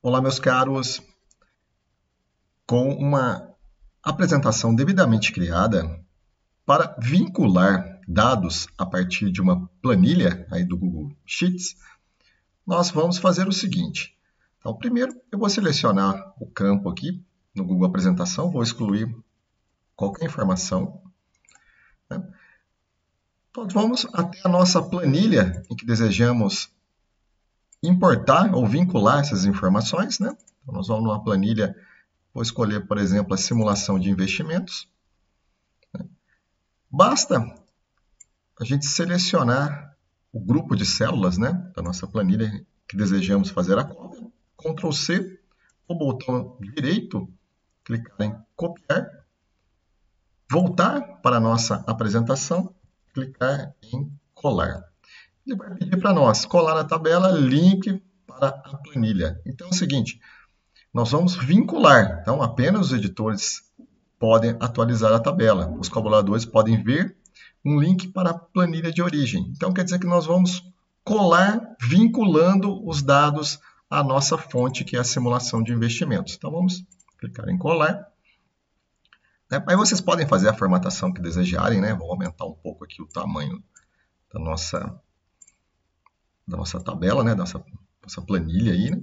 Olá, meus caros. Com uma apresentação devidamente criada para vincular dados a partir de uma planilha aí do Google Sheets, nós vamos fazer o seguinte. Então, primeiro, eu vou selecionar o campo aqui no Google Apresentação, vou excluir qualquer informação, né? Nós vamos até a nossa planilha em que desejamos importar ou vincular essas informações, né? Então, nós vamos numa planilha. Vou escolher, por exemplo, a simulação de investimentos. Basta a gente selecionar o grupo de células, né, da nossa planilha que desejamos fazer a cópia. Ctrl C, o botão direito, clicar em copiar, voltar para a nossa apresentação, clicar em colar. Ele vai pedir para nós colar na tabela link para a planilha. Então é o seguinte, nós vamos vincular, então apenas os editores podem atualizar a tabela. Os colaboradores podem ver um link para a planilha de origem. Então quer dizer que nós vamos colar vinculando os dados à nossa fonte, que é a simulação de investimentos. Então vamos clicar em colar. Aí vocês podem fazer a formatação que desejarem, né? Vou aumentar um pouco aqui o tamanho da nossa tabela, né? Nossa planilha aí, né?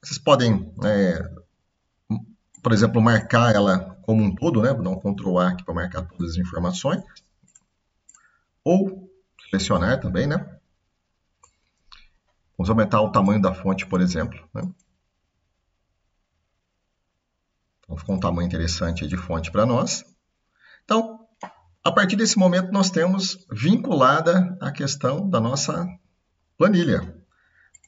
Vocês podem, por exemplo, marcar ela como um todo, né? Vou dar um Ctrl A aqui para marcar todas as informações. Ou selecionar também, né? Vamos aumentar o tamanho da fonte, por exemplo, né? Então, ficou um tamanho interessante de fonte para nós. Então, a partir desse momento, nós temos vinculada a questão da nossa planilha.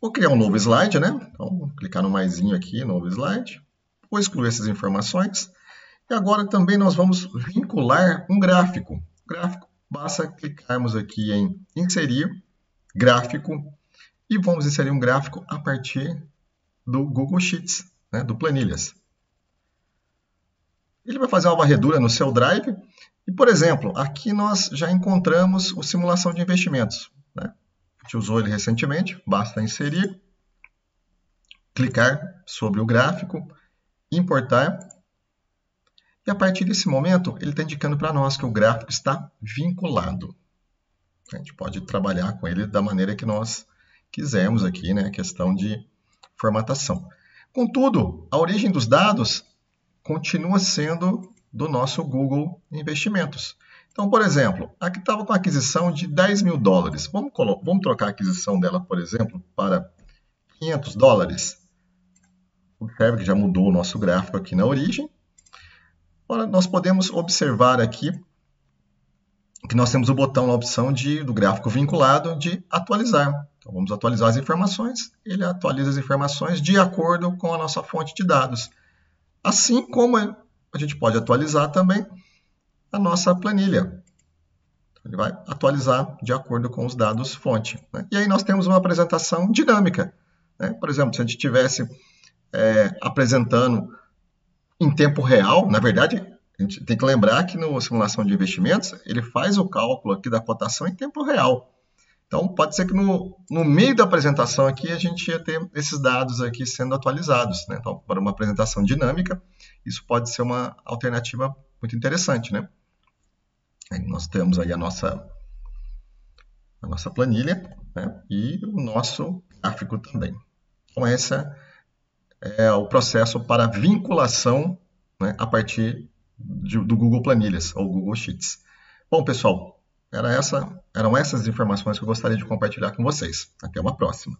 Vou criar um novo slide, né? Então, vou clicar no maisinho aqui, novo slide. Vou excluir essas informações. E agora também nós vamos vincular um gráfico. Gráfico, basta clicarmos aqui em inserir gráfico e vamos inserir um gráfico a partir do Google Sheets, né? Do Planilhas. Ele vai fazer uma varredura no seu Drive e, por exemplo, aqui nós já encontramos o simulação de investimentos, né? A gente usou ele recentemente, basta inserir, clicar sobre o gráfico, importar. E a partir desse momento, ele está indicando para nós que o gráfico está vinculado. A gente pode trabalhar com ele da maneira que nós quisermos aqui, né? A questão de formatação. Contudo, a origem dos dados continua sendo do nosso Google Investimentos. Então, por exemplo, aqui estava com a aquisição de $10.000. Vamos trocar a aquisição dela, por exemplo, para $500. Observe que já mudou o nosso gráfico aqui na origem. Agora, nós podemos observar aqui que nós temos o botão na opção do gráfico vinculado de atualizar. Então, vamos atualizar as informações. Ele atualiza as informações de acordo com a nossa fonte de dados. Assim como a gente pode atualizar também a nossa planilha. Ele vai atualizar de acordo com os dados fonte, né? E aí nós temos uma apresentação dinâmica, né? Por exemplo, se a gente estivesse apresentando em tempo real, na verdade, a gente tem que lembrar que no simulação de investimentos, ele faz o cálculo aqui da cotação em tempo real. Então, pode ser que no meio da apresentação aqui, a gente ia ter esses dados aqui sendo atualizados, né? Então, para uma apresentação dinâmica, isso pode ser uma alternativa muito interessante, né? Aí nós temos aí a nossa planilha, né? E o nosso gráfico também. Então, esse é o processo para vinculação, né, a partir do Google Planilhas ou Google Sheets. Bom, pessoal, eram essas informações que eu gostaria de compartilhar com vocês. Até uma próxima.